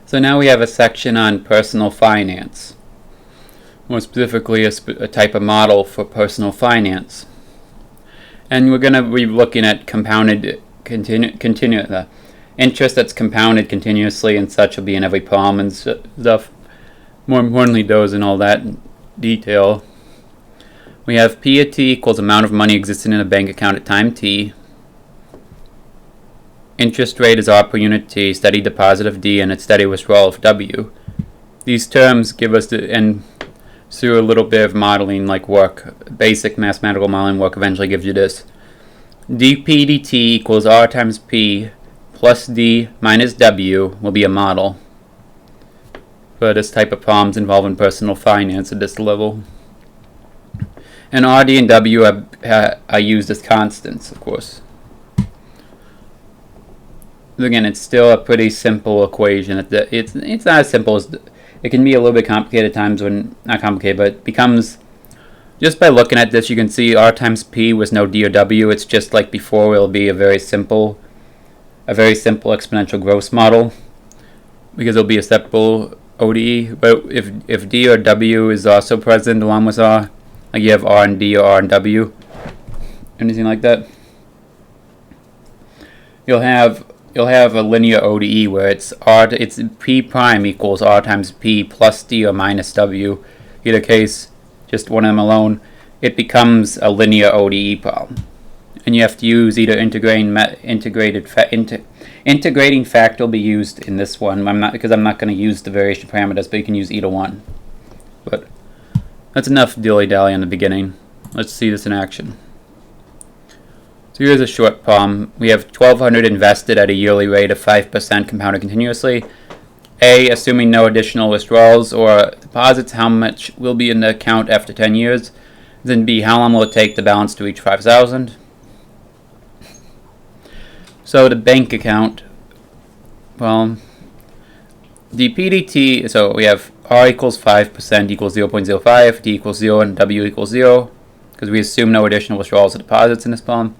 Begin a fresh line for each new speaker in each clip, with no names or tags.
So now we have a section on personal finance, more specifically a type of model for personal finance. And we're going to be looking at compounded interest that's compounded continuously, and such will be in every problem and stuff. More importantly, those and all that detail. We have P at T equals amount of money existing in a bank account at time T. Interest rate is R per unit T, steady deposit of D, and a steady withdrawal of W. These terms give us and through a little bit of modeling like work, basic mathematical modeling work eventually gives you this. dP dt equals R times P plus D minus W will be a model for this type of problems involving personal finance at this level. And R, D, and W are used as constants, of course. Again, it's still a pretty simple equation. It's not as simple as it can be. A little bit complicated at times, when not complicated, but it becomes, just by looking at this, you can see R times P with no D or W. It's just like before. It'll be a very simple exponential growth model, because it'll be a separable ODE. But if D or W is also present along with R, like you have R and D or R and W, anything like that, you'll have a linear ODE where it's P prime equals R times P plus D or minus W. Either case, just one of them alone, it becomes a linear ODE problem. And you have to use either integrating factor will be used in this one. Because I'm not going to use the variation parameters, but you can use either one. But that's enough dilly-dally in the beginning. Let's see this in action. So here's a short problem. We have $1,200 invested at a yearly rate of 5% compounded continuously. A, assuming no additional withdrawals or deposits, how much will be in the account after 10 years? Then B, how long will it take the balance to reach 5,000? So the bank account, well, the PDT, so we have R equals 5% equals 0.05, D equals 0, and W equals 0, because we assume no additional withdrawals or deposits in this problem.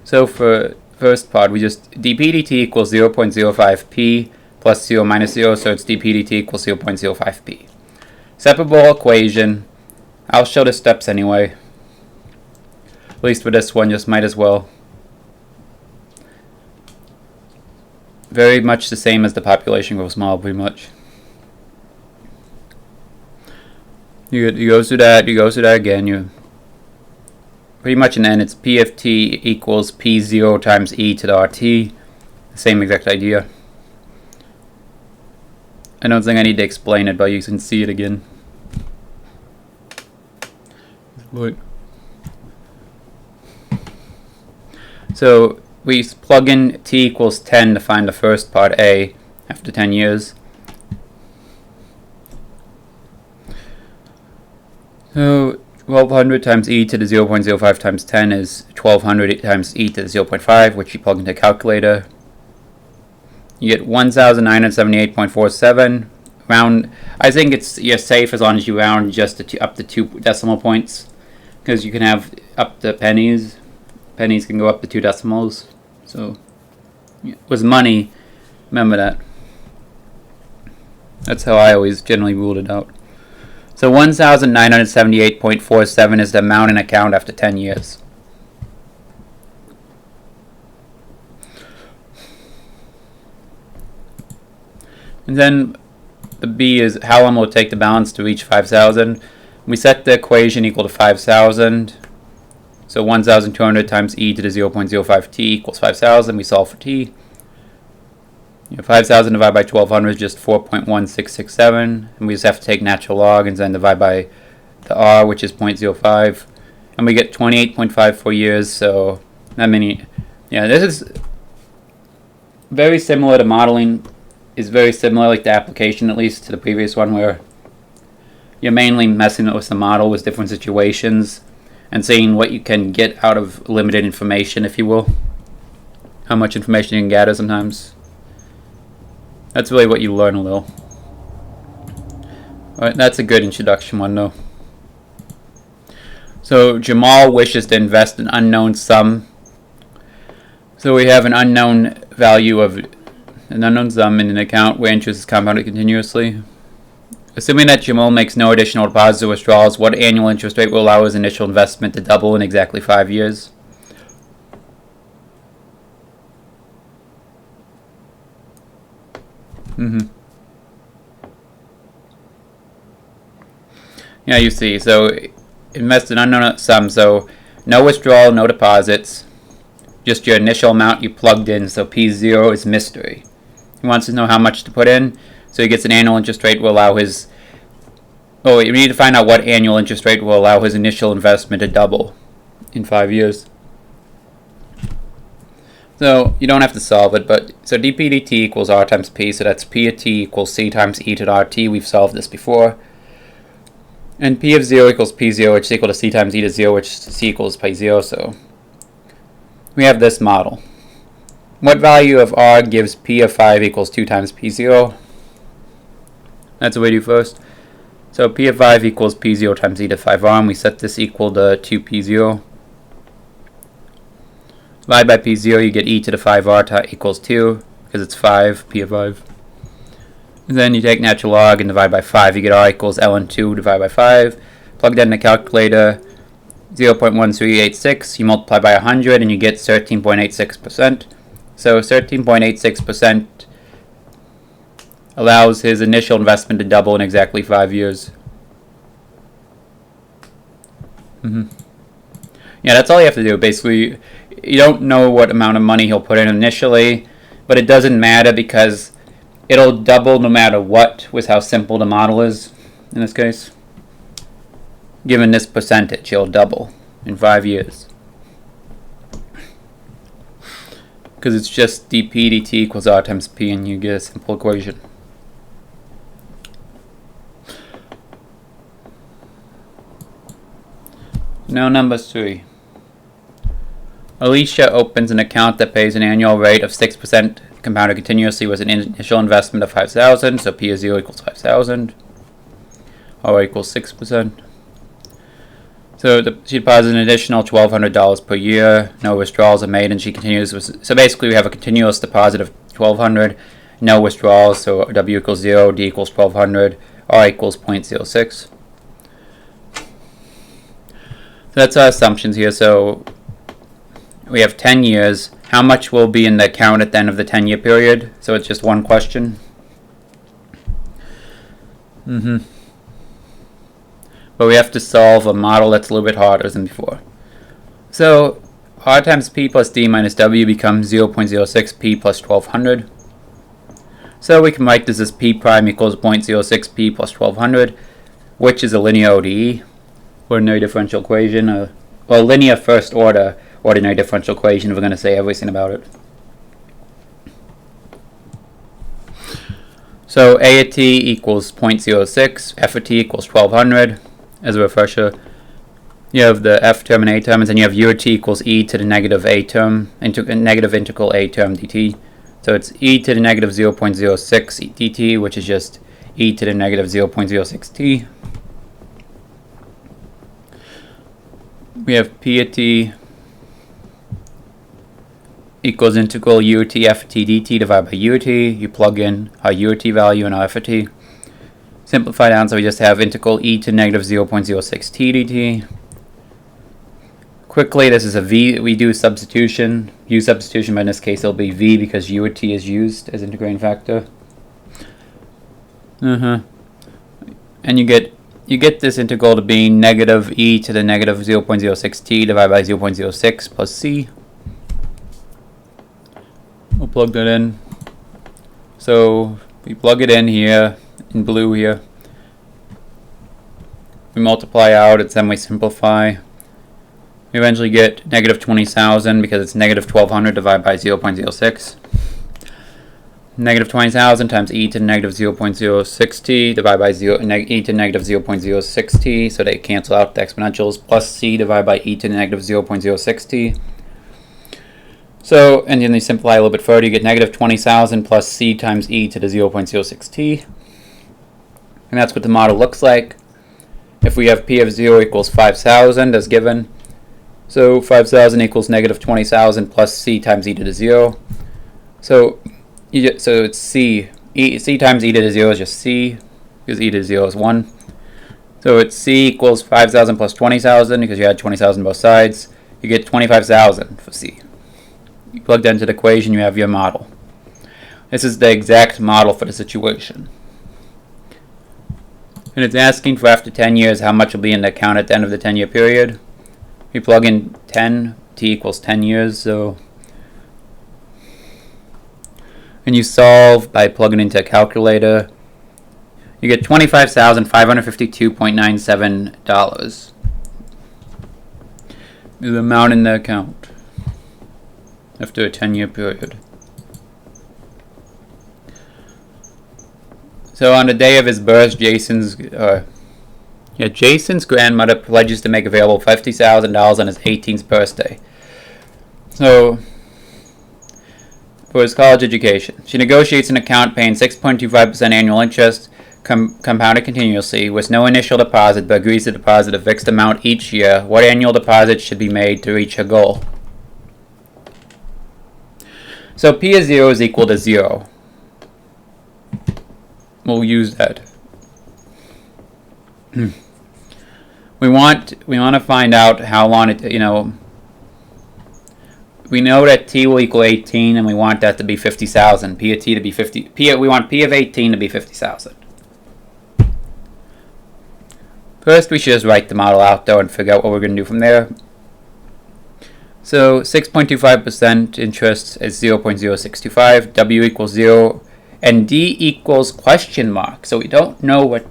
So for first part, we just dP/dt equals 0.05p plus 0 minus 0, so it's dP/dt equals 0.05p. Separable equation. I'll show the steps anyway. At least for this one, just might as well. Very much the same as the population growth model, pretty much. You go through that, again, you pretty much in the end it's P of t equals P0 times e to the RT. The same exact idea. I don't think I need to explain it, but you can see it again. Look. So we plug in t equals 10 to find the first part A after 10 years. So 1200 times e to the 0.05 times 10 is 1200 times e to the 0.5, which you plug into a calculator. You get 1978.47. Round. I think you're safe as long as you round just up to 2 decimal points, because you can have up to pennies. Pennies can go up to 2 decimals. So with money, remember that. That's how I always generally ruled it out. So 1978.47 is the amount in account after 10 years. And then the B is how long will it take the balance to reach 5,000. We set the equation equal to 5,000. So 1,200 times e to the 0.05t equals 5,000. We solve for t. 5,000 divided by 1,200 is just 4.1667. And we just have to take natural log and then divide by the r, which is 0.05. And we get 28.54 years. So that many. Yeah, this is very similar to modeling. Is very similar, like the application at least, to the previous one, where you're mainly messing with the model with different situations and seeing what you can get out of limited information, if you will. How much information you can gather sometimes. That's really what you learn a little. Alright, that's a good introduction one though. So Jamal wishes to invest an unknown sum. So we have an unknown value of an unknown sum in an account where interest is compounded continuously. Assuming that Jamal makes no additional deposits or withdrawals, what annual interest rate will allow his initial investment to double in exactly 5 years? Yeah, you see. So invest an unknown sum. So no withdrawal, no deposits. Just your initial amount you plugged in. So P0 is mystery. He wants to know how much to put in. So he gets an annual interest rate will allow his... Oh, we need to find out what annual interest rate will allow his initial investment to double in 5 years. So you don't have to solve it, but so dp dt equals r times p, so that's p of t equals c times e to the rt. We've solved this before. And p of 0 equals p0, which is equal to c times e to 0, which c equals p0. So we have this model. What value of r gives p of 5 equals 2 times p0? That's what we do first. So p of 5 equals p0 times e to 5r, and we set this equal to 2p0. Divide by p0, you get e to the 5r equals 2, because it's 5, p of 5. And then you take natural log and divide by 5, you get r equals ln 2 divided by 5. Plug that in the calculator, 0.1386, you multiply by 100 and you get 13.86%. So 13.86% allows his initial investment to double in exactly 5 years. Yeah, that's all you have to do. Basically, you don't know what amount of money he'll put in initially, but it doesn't matter because it'll double no matter what with how simple the model is in this case. Given this percentage, it'll double in 5 years. Because it's just dp dt equals r times p and you get a simple equation. Now number 3. Alicia opens an account that pays an annual rate of 6% compounded continuously with an initial investment of 5,000. So P of 0 equals 5,000. R equals 6%. So she deposits an additional $1,200 per year. No withdrawals are made, and she continues with. So basically, we have a continuous deposit of $1,200. No withdrawals. So W equals 0. D equals 1,200. R equals 0.06. So that's our assumptions here. So we have 10 years. How much will be in the account at the end of the 10-year period? So it's just one question. But we have to solve a model that's a little bit harder than before. So r times p plus d minus w becomes 0.06 p plus 1200. So we can write this as p prime equals 0.06 p plus 1200, which is a linear ODE, ordinary differential equation, or linear first order ordinary differential equation if we're going to say everything about it. So a of t equals 0.06, f of t equals 1200. As a refresher, you have the f term and a term, and then you have u of t equals e to the negative a term, negative integral a term dt. So it's e to the negative 0.06 dt, which is just e to the negative 0.06 t. We have p of t equals integral u of t f of t dt divided by u of t. You plug in our u of t value and our f of t. Simplify down, so we just have integral e to negative 0.06 t dt. Quickly, this is a v. We do substitution, u substitution, but in this case it'll be v because u of t is used as integrating factor. And you get this integral to being negative e to the negative 0.06 t divided by 0.06 plus c. We'll plug that in. So we plug it in here in blue here. We multiply out, and then we simplify. We eventually get negative 20,000 because it's negative 1200 divided by 0.06. Negative 20,000 times e to the negative 0.06 t divided by e to the negative 0.06 t, so they cancel out the exponentials, plus c divided by e to the negative 0.06 t. So, and then you simplify a little bit further, you get negative 20,000 plus c times e to the 0.06 t. And that's what the model looks like. If we have p of 0 equals 5,000 as given, so 5,000 equals negative 20,000 plus c times e to the 0. So So it's C. C times e to the 0 is just C, because e to the 0 is 1. So it's C equals 5,000 plus 20,000, because you had 20,000 both sides. You get 25,000 for C. You plug that into the equation, you have your model. This is the exact model for the situation. And it's asking for after 10 years how much will be in the account at the end of the 10-year period. You plug in 10, t equals 10 years, so... And you solve by plugging into a calculator. You get $25,552.97. The amount in the account after a 10-year period. So on the day of his birth, Jason's grandmother pledges to make available $50,000 on his 18th birthday. So for his college education, she negotiates an account paying 6.25% annual interest, compounded continuously, with no initial deposit, but agrees to deposit a fixed amount each year. What annual deposit should be made to reach her goal? So P of 0 is equal to 0. We'll use that. We want to find out how long it, we know that t will equal 18, and we want that to be 50,000. P of t to be 50. We want P of 18 to be 50,000. First, we should just write the model out though and figure out what we're going to do from there. So 6.25% interest is 0.0625. W equals 0. And D equals question mark, so we don't know what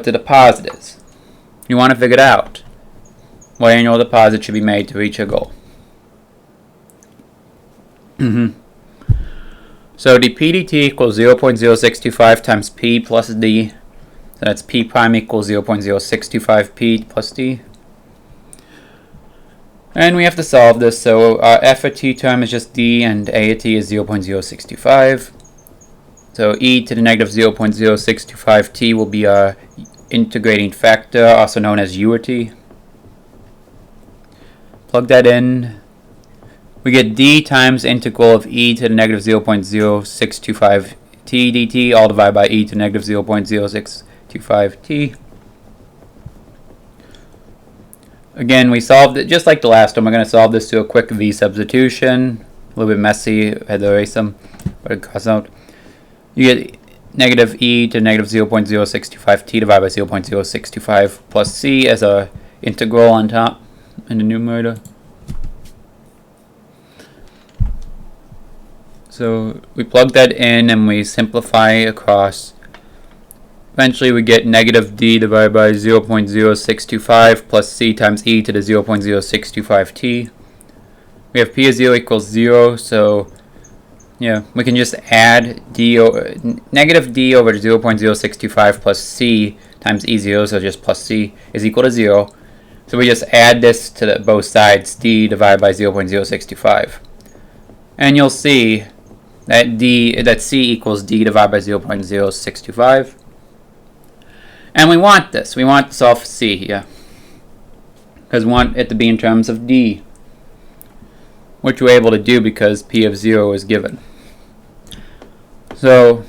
the deposit is. You want to figure it out. What annual deposit should be made to reach a goal? So the PDT equals 0.0625 times P plus D. So that's P prime equals 0.0625 P plus D. And we have to solve this, so our F at T term is just D, and A at T is 0.0625. So e to the negative 0.0625 t will be our integrating factor, also known as u or t. Plug that in. We get d times integral of e to the negative 0.0625 t dt, all divided by e to the negative 0.0625 t. Again, we solved it just like the last one. We're going to solve this to a quick v substitution. A little bit messy, I had to erase them, but it comes out. You get negative e to negative 0.0625 t divided by 0.0625 plus c as a integral on top in the numerator. So we plug that in and we simplify across. Eventually we get negative d divided by 0.0625 plus c times e to the 0.0625 t. We have p of 0 equals 0, so yeah, we can just add negative d over 0.0625 plus c times e0, so just plus c is equal to 0. So we just add this to both sides, d divided by 0.0625. And you'll see that c equals d divided by 0.0625. And we want this. We want to solve for c here, because we want it to be in terms of d, which we're able to do because p of 0 is given. So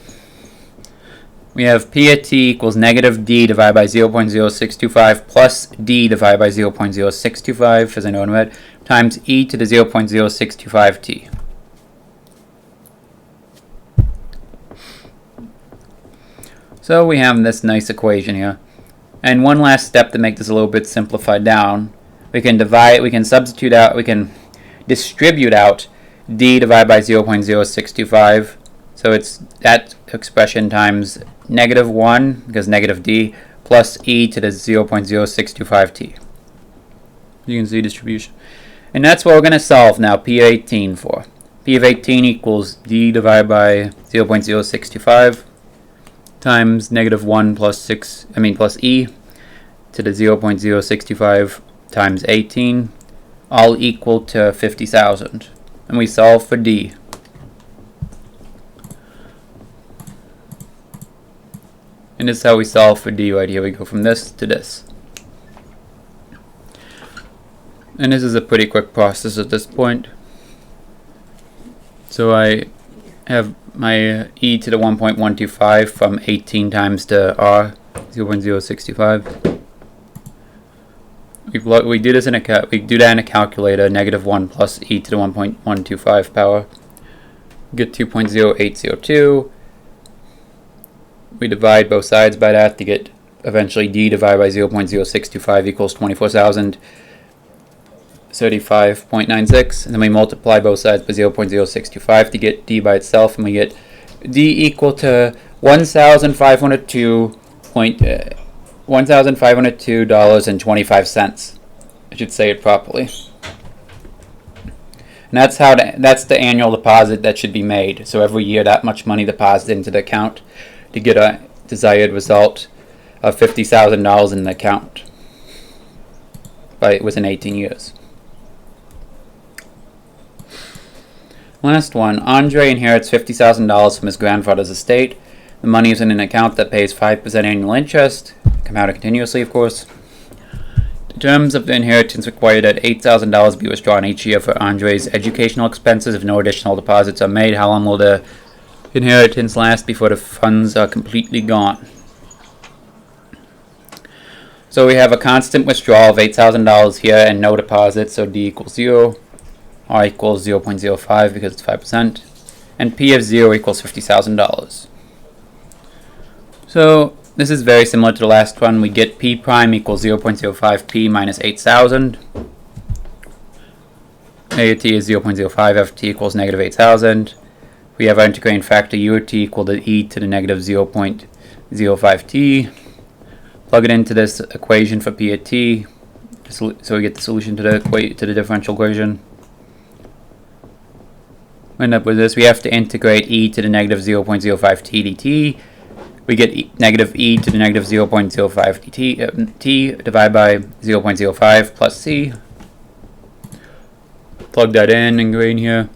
we have p of t equals negative d divided by 0.0625 plus d divided by 0.0625, as I know in red, times e to the 0.0625 t. So we have this nice equation here. And one last step to make this a little bit simplified down. We can distribute out d divided by 0.0625. So it's that expression times negative 1, because negative d, plus e to the 0.0625 t. You can see distribution. And that's what we're going to solve now, p of 18 for. P of 18 equals d divided by 0.0625 times negative 1 plus e to the 0.0625 times 18, all equal to 50,000. And we solve for d. And this is how we solve for d right here. We go from this to this. And this is a pretty quick process at this point. So I have my e to the 1.125 from 18 times to r 0.065. We do this in we do that in a calculator. -1 plus e to the 1.125 power. Get 2.0802. We divide both sides by that to get eventually d divided by 0.0625 equals 24,035.96, and then we multiply both sides by 0.0625 to get d by itself, and we get d equal to $1,502.25. I should say it properly. And that's the annual deposit that should be made. So every year that much money deposited into the account to get a desired result of $50,000 in the account within 18 years. Last one. Andre inherits $50,000 from his grandfather's estate. The money is in an account that pays 5% annual interest, compounded continuously, of course. The terms of the inheritance require that $8,000 be withdrawn each year for Andre's educational expenses if no additional deposits are made. How long will the inheritance last before the funds are completely gone? So we have a constant withdrawal of $8,000 here and no deposit, so D equals 0, R equals 0.05 because it's 5%, and P of 0 equals $50,000. So this is very similar to the last one. We get P prime equals 0.05P minus 8,000. A T is 0.05, F T equals negative 8,000. We have our integrating factor U of T equal to E to the negative 0.05T. Plug it into this equation for P of T, so we get the solution to the differential equation. We end up with this. We have to integrate E to the negative 0.05T dt. We get negative e to the negative 0.05 t divided by 0.05 plus c. Plug that in and go in here.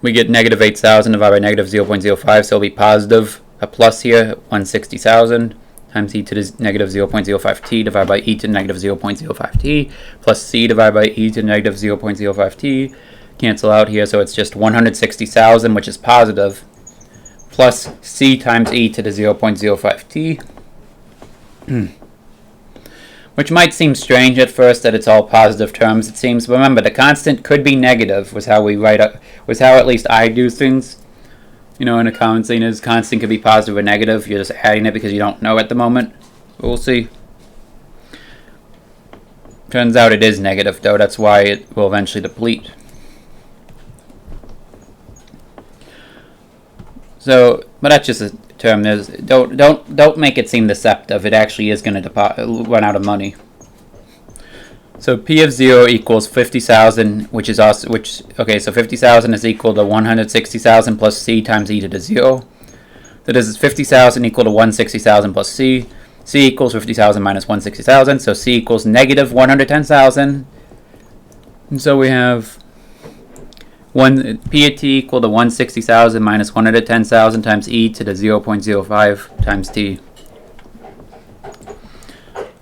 We get negative 8,000 divided by negative 0.05, so it'll be positive. A plus here, 160,000 times e to the negative 0.05 t divided by e to the negative 0.05 t plus c divided by e to the negative 0.05 t. Cancel out here, so it's just 160,000, which is positive, plus c times e to the 0.05 t, which might seem strange at first that it's all positive terms. It seems. Remember, the constant could be negative. Was how at least I do things. You know, in accounting, is constant could be positive or negative. You're just adding it because you don't know at the moment. We'll see. Turns out it is negative, though. That's why it will eventually deplete. So, but that's just a term. Don't make it seem deceptive. It actually is going to run out of money. So P of 0 equals 50,000, which is also so 50,000 is equal to 160,000 plus C times e to the 0. So this is 50,000 equal to 160,000 plus C. C equals 50,000 minus 160,000. So C equals negative 110,000. And so we have P of t equal to 160,000 minus 110,000 times e to the 0.05 times t.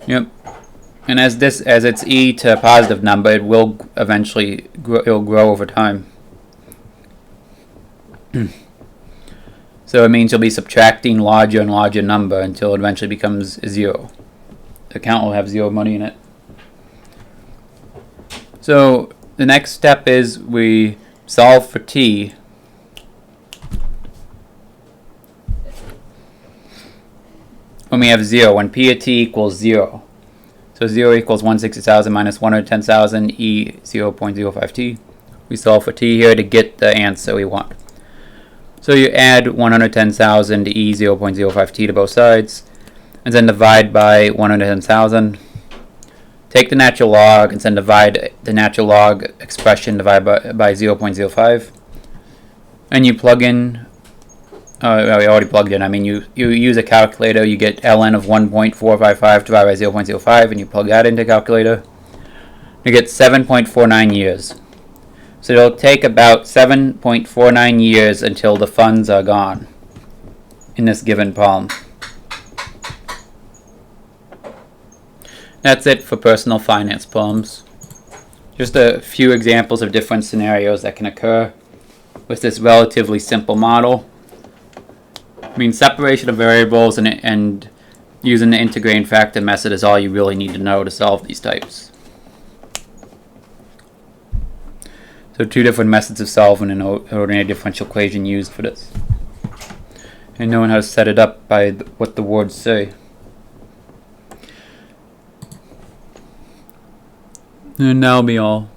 Yep. And as it's e to a positive number, it will eventually grow over time. So it means you'll be subtracting larger and larger number until it eventually becomes 0. The account will have 0 money in it. So the next step is we solve for t. When we have 0, when P of t equals 0. So 0 equals 160,000 minus 110,000 e 0.05 t. We solve for t here to get the answer we want. So you add 110,000 to e 0.05 t to both sides, and then divide by 110,000. Take the natural log and then divide the natural log expression divided by 0.05. And you plug in, we already plugged in, I mean you use a calculator, you get ln of 1.455 divided by 0.05, and you plug that into a calculator. You get 7.49 years. So it'll take about 7.49 years until the funds are gone in this given problem. That's it for personal finance problems. Just a few examples of different scenarios that can occur. with this relatively simple model. I mean, separation of variables and using the integrating factor method is all you really need to know to solve these types. So 2 different methods of solving an ordinary differential equation used for this. And knowing how to set it up by what the words say. And that'll be all.